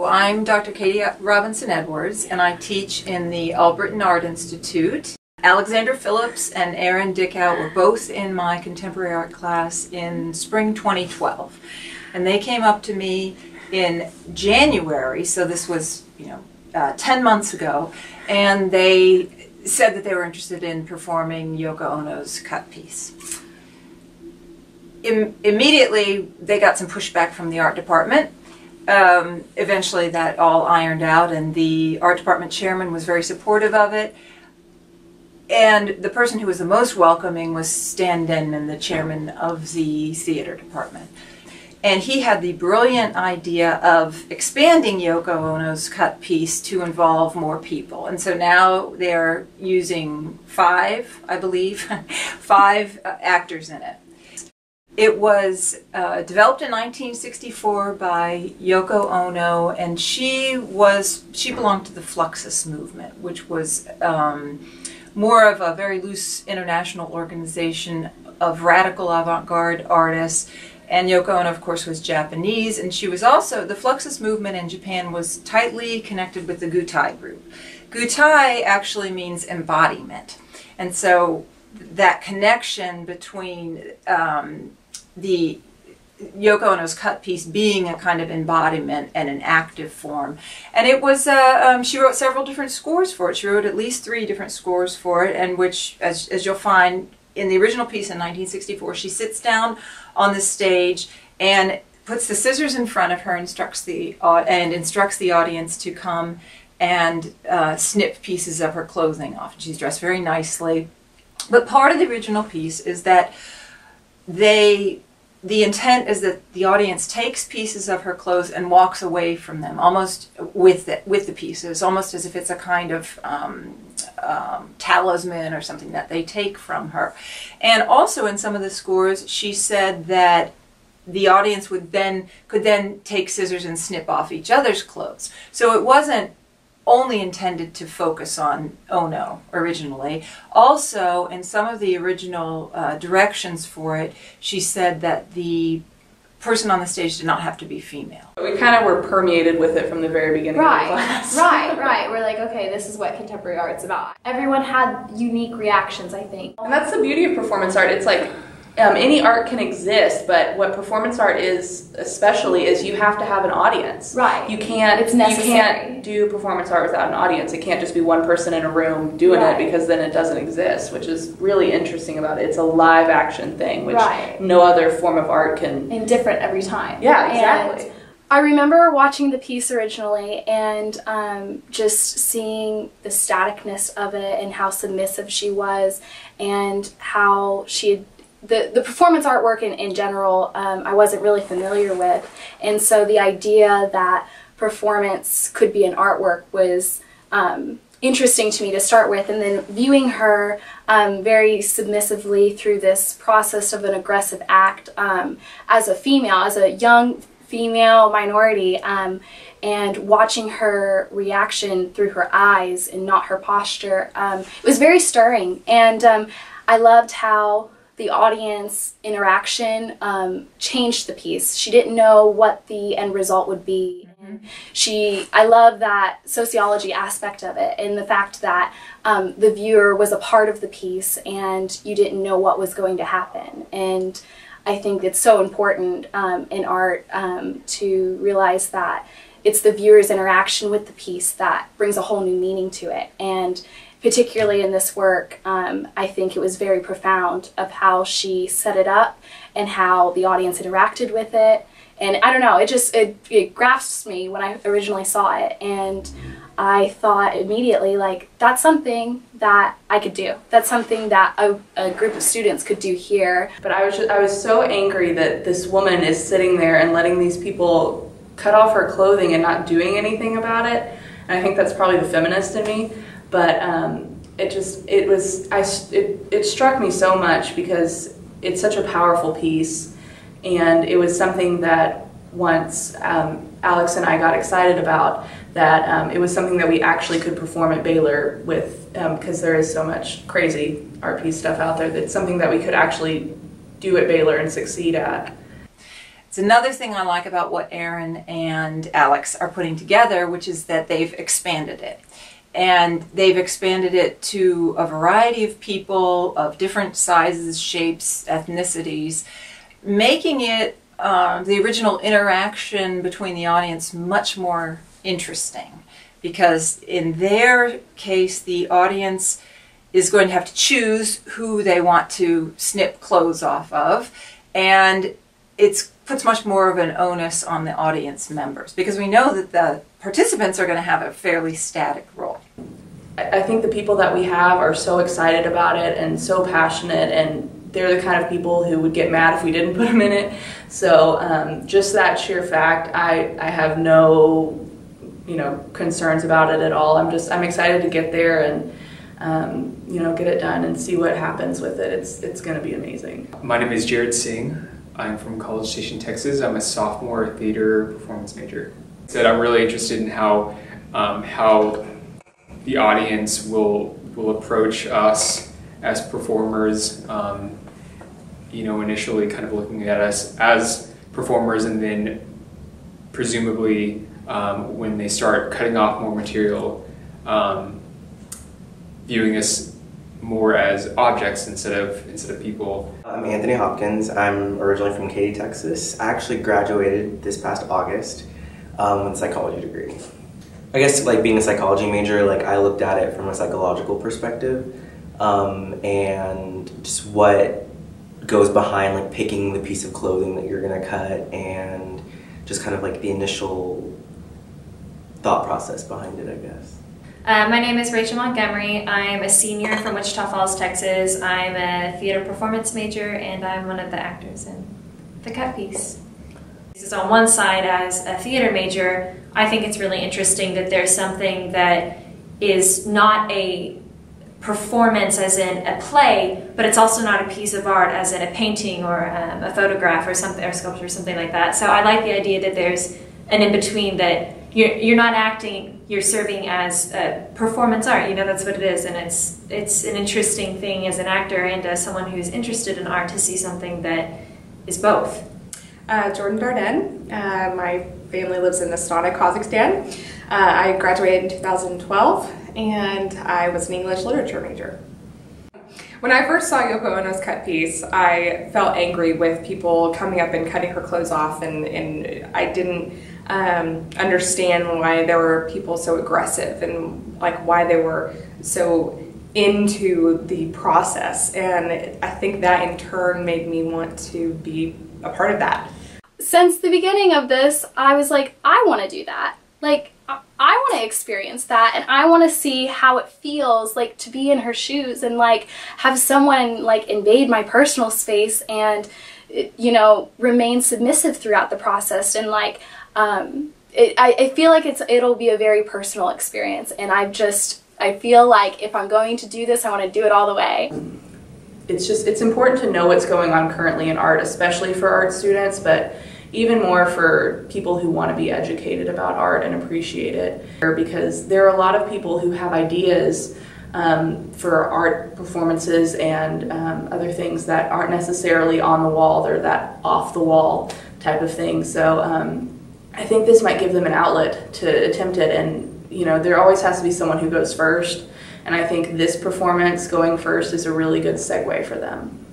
I'm Dr. Katie Robinson Edwards, and I teach in the Albritton Art Institute. Alexander Phillips and Aaron Dickow were both in my contemporary art class in spring 2012. And they came up to me in January, so this was, 10 months ago, and they said that they were interested in performing Yoko Ono's cut piece. Immediately, they got some pushback from the art department. Eventually that all ironed out, and the art department chairman was very supportive of it. And the person who was the most welcoming was Stan Denman, the chairman of the theater department. And he had the brilliant idea of expanding Yoko Ono's cut piece to involve more people. And so now they're using five actors in it. It was developed in 1964 by Yoko Ono, and she belonged to the Fluxus movement, which was more of a very loose international organization of radical avant-garde artists. And Yoko Ono, of course, was Japanese, and she was also, the Fluxus movement in Japan was tightly connected with the Gutai group. Gutai actually means embodiment. And so that connection between the Yoko Ono's cut piece being a kind of embodiment and an active form. And it was, she wrote several different scores for it. She wrote at least 3 different scores for it, and which, as you'll find, in the original piece in 1964, she sits down on the stage and puts the scissors in front of her, instructs the audience to come and snip pieces of her clothing off. She's dressed very nicely. But part of the original piece is that the intent is that the audience takes pieces of her clothes and walks away from them, almost with the pieces, almost as if it's a kind of talisman or something that they take from her. And also in some of the scores, she said that the audience could then take scissors and snip off each other's clothes. So it wasn't only intended to focus on Ono originally. Also, in some of the original directions for it, she said that the person on the stage did not have to be female. We kind of were permeated with it from the very beginning of the class. Right. We're like, okay, this is what contemporary art's about. Everyone had unique reactions, I think. And that's the beauty of performance art. It's like any art can exist, but what performance art is especially is you have to have an audience. Right. You can't do performance art without an audience. It can't just be one person in a room doing it, because then it doesn't exist, which is really interesting about it. It's a live action thing, which no other form of art can. And different every time. Yeah, exactly. And I remember watching the piece originally and just seeing the staticness of it and how submissive she was, and how she had the performance artwork in general, I wasn't really familiar with, and so the idea that performance could be an artwork was interesting to me to start with, and then viewing her very submissively through this process of an aggressive act as a female, as a young female minority, and watching her reaction through her eyes and not her posture, it was very stirring, and I loved how the audience interaction changed the piece. She didn't know what the end result would be. I love that sociology aspect of it, and the fact that the viewer was a part of the piece and you didn't know what was going to happen. And I think it's so important in art to realize that it's the viewer's interaction with the piece that brings a whole new meaning to it. And particularly in this work, I think it was very profound of how she set it up and how the audience interacted with it. And I don't know, it grasped me when I originally saw it, and I thought immediately, like, that's something that I could do. That's something that a group of students could do here. But I was so angry that this woman is sitting there and letting these people cut off her clothing and not doing anything about it. And I think that's probably the feminist in me. But it struck me so much because it's such a powerful piece, and it was something that once Alex and I got excited about, that it was something that we actually could perform at Baylor with, because there is so much crazy art piece stuff out there, that's something that we could actually do at Baylor and succeed at. It's another thing I like about what Aaron and Alex are putting together, which is that they've expanded it. And they've expanded it to a variety of people of different sizes, shapes, ethnicities, making it the original interaction between the audience much more interesting. Because in their case, the audience is going to have to choose who they want to snip clothes off of, and it puts much more of an onus on the audience members, because we know that the participants are going to have a fairly static role. I think the people that we have are so excited about it and so passionate, and they're the kind of people who would get mad if we didn't put them in it. So just that sheer fact, I have no concerns about it at all. I'm excited to get there and get it done and see what happens with it. It's going to be amazing. My name is Jared Singh. I'm from College Station, Texas. I'm a sophomore theater performance major. I'm really interested in how the audience will approach us as performers. Initially kind of looking at us as performers, and then presumably when they start cutting off more material, viewing us more as objects instead of people. I'm Anthony Hopkins. I'm originally from Katy, Texas. I actually graduated this past August with a psychology degree. I guess being a psychology major, I looked at it from a psychological perspective, and just what goes behind picking the piece of clothing that you're gonna cut, and just kind of the initial thought process behind it, I guess. My name is Rachel Montgomery. I'm a senior from Wichita Falls, Texas. I'm a theater performance major, and I'm one of the actors in the cut piece. So on one side, as a theater major, I think it's really interesting that there's something that is not a performance as in a play, but it's also not a piece of art as in a painting or a photograph or something, or sculpture or something like that. So I like the idea that there's an in-between, that you're not acting, you're serving as performance art. That's what it is, and it's an interesting thing as an actor and as someone who's interested in art to see something that is both. Jordan Darden. My family lives in Astana, Kazakhstan. I graduated in 2012, and I was an English literature major. When I first saw Yoko Ono's cut piece, I felt angry with people coming up and cutting her clothes off, and I didn't understand why there were people so aggressive and why they were so into the process, and I think that in turn made me want to be a part of that. Since the beginning of this, I was like, I want to do that. I want to experience that, and I want to see how it feels to be in her shoes and have someone invade my personal space and remain submissive throughout the process, and I feel it'll be a very personal experience, and I feel if I'm going to do this, I want to do it all the way. It's important to know what's going on currently in art, especially for art students, but even more for people who want to be educated about art and appreciate it. Because there are a lot of people who have ideas for art performances and other things that aren't necessarily on the wall, they're that off the wall type of thing. So I think this might give them an outlet to attempt it, and there always has to be someone who goes first. And I think this performance going first is a really good segue for them.